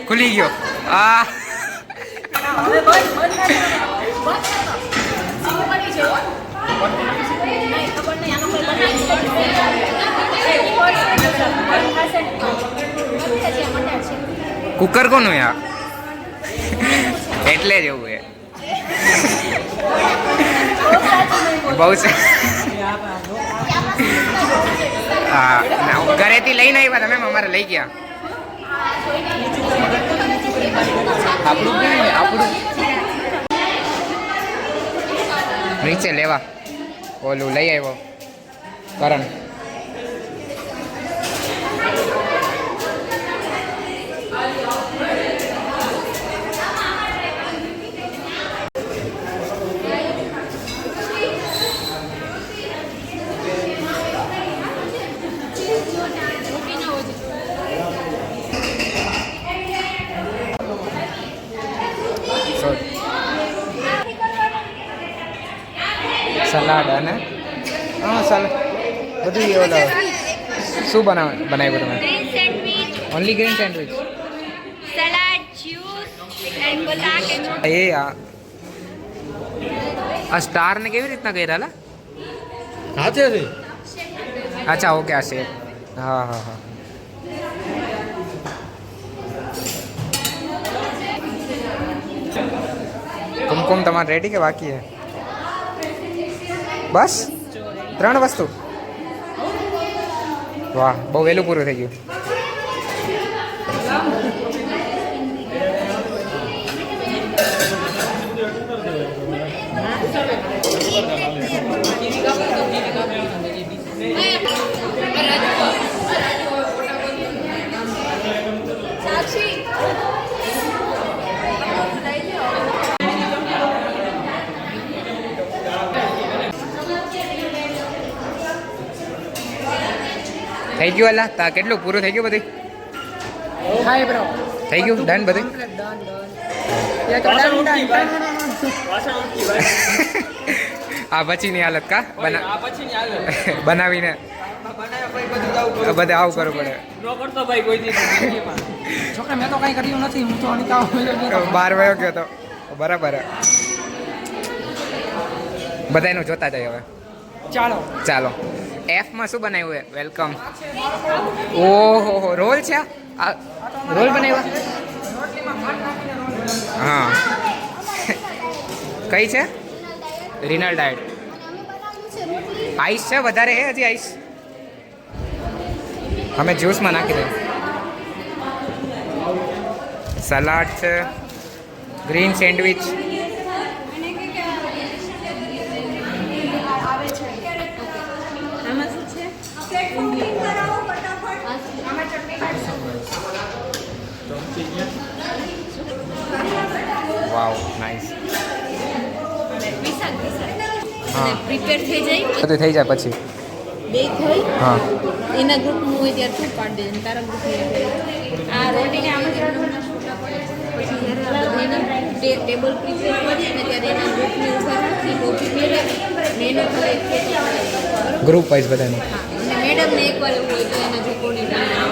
ખુલી ગયો કુકર કોનું યાર એટલે જ એવું બહુ હા ઘરેથી લઈને આવ્યા તમે અમારે લઈ ગયા આપણું નીચે લેવા ઓલું લઈ આવ્યો કરણ સલાડ અને હા સલાડ બધું ઓલા શું બનાવ્યું તમે only green sandwich salad juice and cola એ આ સ્ટાર ને કેવી રીતના કર્યા લા હાથે રે અચ્છા ઓકે આ શેપ હા હા હા કુમકુમ તમારે રેડી કે બાકી હે બસ 3 વસ્તુ વાહ બહુ વહેલું પૂરું થઈ ગયું થઈ ગયું અલા તા કેટલું પૂરું થઈ ગયું બધું થઈ ગયું ડન બધું આ પછીની હાલત કા બનાવીને બધે આવું કરવું પડે છોકરા મેં તો કઈ કર્યું નથી હું તો અનિતા બહાર વયો ગયો તો બરાબર બધા એનું જોતા જાય હવે ચાલો એફમાં શું બનાવ્યું હે વેલકમ ઓહો રોલ છે આ રોલ બનાવ્યા હા કઈ છે રિનલ ડાયટ આઈસ છે વધારે હે હજી આઈસ અમે જ્યુસમાં નાખી દઈએ સલાડ છે ગ્રીન સેન્ડવિચ વાવ નાઈસ અને પ્રિપેર થઈ જાય બધું થઈ જાય પછી બે થઈ હા એના ગ્રુપનું હોય ત્યારે તું પાડી દે તારા ગ્રુપ આ રોટીને આમાં છોટા પડે પછી જ્યારે બધાને ટેબલ પ્રિપેર કરી અને ત્યારે એના ગ્રુપને ઉપર રાખી ટોપી પહેરાવી મેનો કરે ગ્રુપ વાઇઝ બધાનું અને મેડમને એકવાર એવું હોય તો એના જે કોર્ડિનેટર એના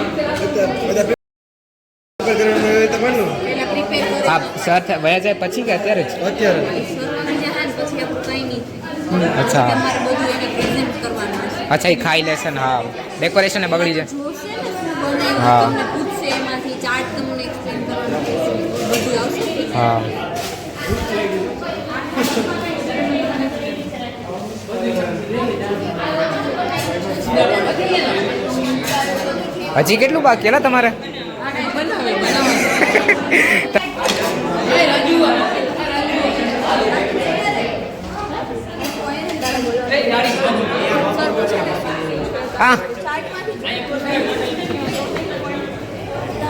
પ્રિપેર કરે આપ સર વયા જાય પછી કે અત્યારે જ અત્યારે સર્વને જહાજ પછી આપણું કંઈ નહીં થાય અચ્છા તમારે બધું એને પ્રેઝન્ટ કરવાનું છે અચ્છા એ ખાઈ લેશે ને હા ડેકોરેશન બગડી જાય જોશે ને શું બનાવ્યું હા. તમને પૂછશે એમાંથી ચાર્ટ તમને એક્સપ્લેન કરવાનું રહેશે. બધું આવશે હા હજી કેટલું બાકી ହେଲା તમારે હા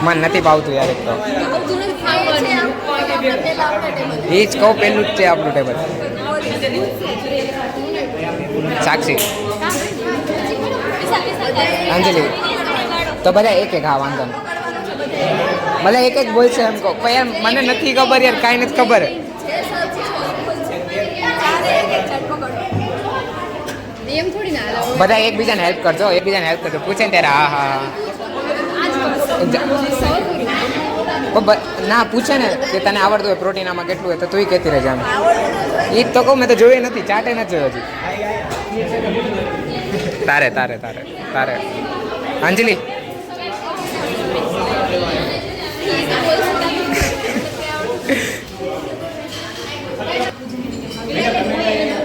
મને નથી ભાવતું યાર એક તો એ જ કહું પેલું જ છે આપણું ટેબલ સાક્ષી અંજલિ તો બધા એક એક હા વાંધો નહીં ભલે એક એક બોલશે એમ કહો પણ યાર મને નથી ખબર યાર કાંઈ નથી ખબર એમ થોડી ના બધા એકબીજાને હેલ્પ કરજો પૂછે ને ત્યારે હા હા ના પૂછે ને કે તને આવડતું હોય પ્રોટીન આમાં કેટલું હોય તો તું કહેતી રહેજે આમ એ જ તો કહું મેં તો જોઈ નથી ચાટે નથી જોયો હજી તારે તારે તારે તારે અંજલિ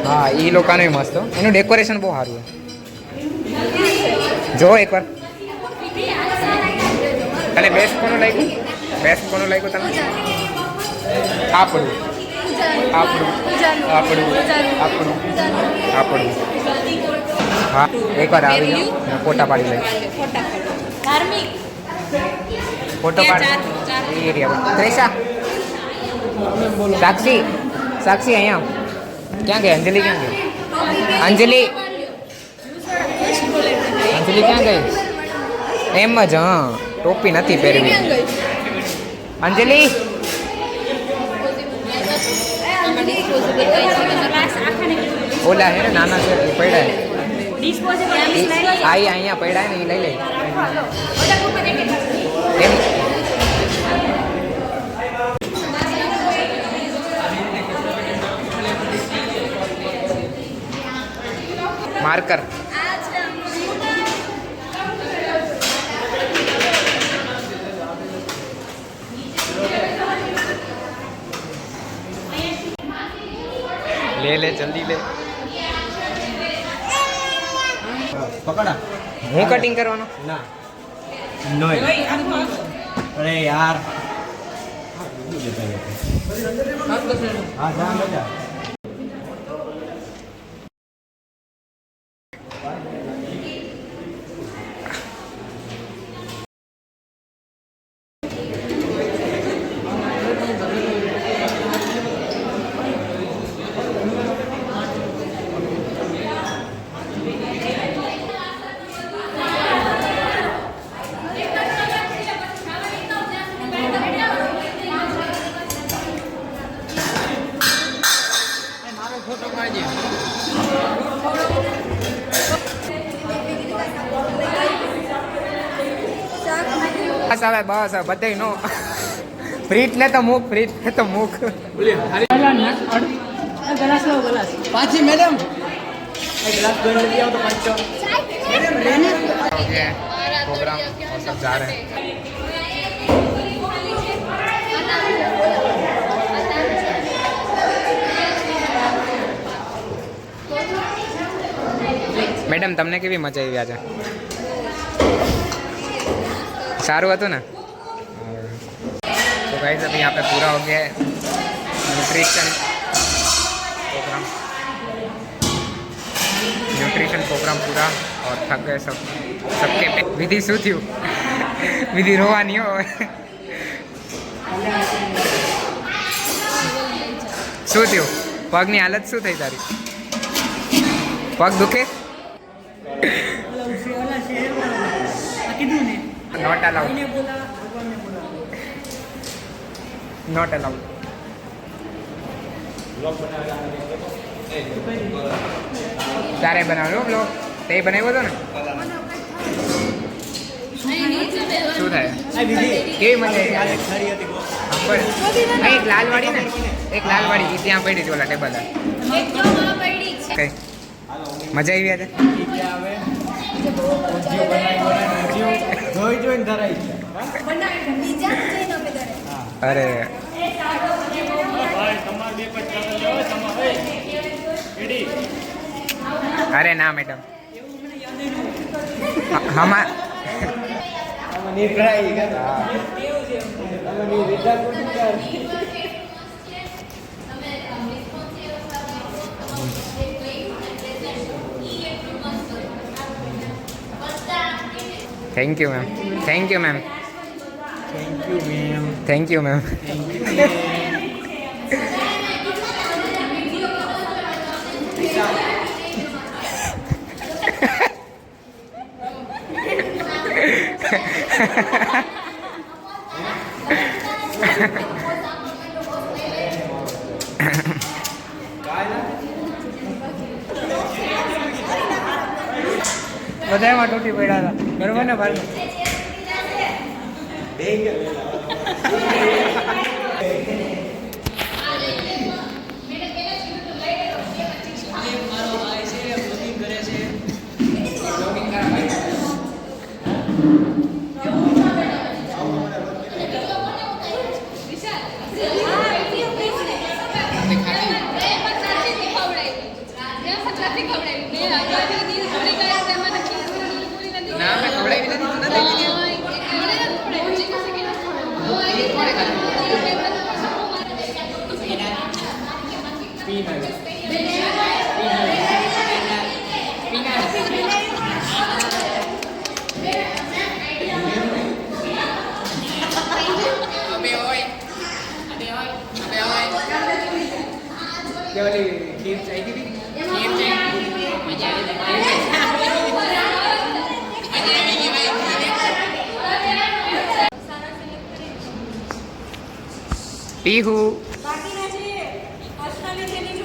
હા એ લોકોનું મસ્ત એનું ડેકોરેશન બહુ સારું હોય જો એકવાર અને બેસ્ટ કોનું લાગ્યું તમને આપણું હા એકવાર આવી જાઓ ફોટા પાડી લઈ ફોટો પાડી ત્રેસા સાક્ષી અહીંયા ક્યાં ગઈ અંજલિ ક્યાં ગઈ અંજલિ ક્યાં ગઈ એમ જ હા ટોપી નથી પહેરવી અંજલિ ઓલા હે ને નાના છે એ પડ્યા અહીંયા પડ્યા ને એ લઈ લઈ એમ માર્કર લે જલ્દી લે પકડા હું કટિંગ કરવાનો ના નો અરે યાર હા જા મજા બસ હવે બસ હવે બધાય નો ફ્રીટ ને તો મૂક પાછી મેડમ એક ગ્લાસ દો લઈ આવો તો 500 ओके प्रोग्राम और सब जा रहे हैं મેડમ તમને કેવી મજા આવી આજે सारू હતું ને तो गाइस अभी यहाँ पे पूरा हो गया है न्यूट्रिशन प्रोग्राम पूरा और थक गए सबके विधि शू थी विधि रोवानी हो शू थी पगनी हालत शू थी तारी पग दुखे नॉट अलाउड તારે બનાવ્યો બ્લોગ તે બનાવ્યો હતો ને શું થાય કેવી મજા આવી એક લાલવાડી ને એક લાલવાડી એ ત્યાં પડી હતી ઓલા ટેબલ કઈ મજા આવી આજે અરે अरे ना मैडम हमार thank you ma'am thank you ma'am thank you ma'am બધામાં તૂટી પડ્યા હતા બરોબર ને ભાઈ ના મેં ખવડાવી નથી તું નથી લીધી? કે ઓલી ખીર ચાઈ દીધી? પીહુ બાકીના જે પર્સનલી જેની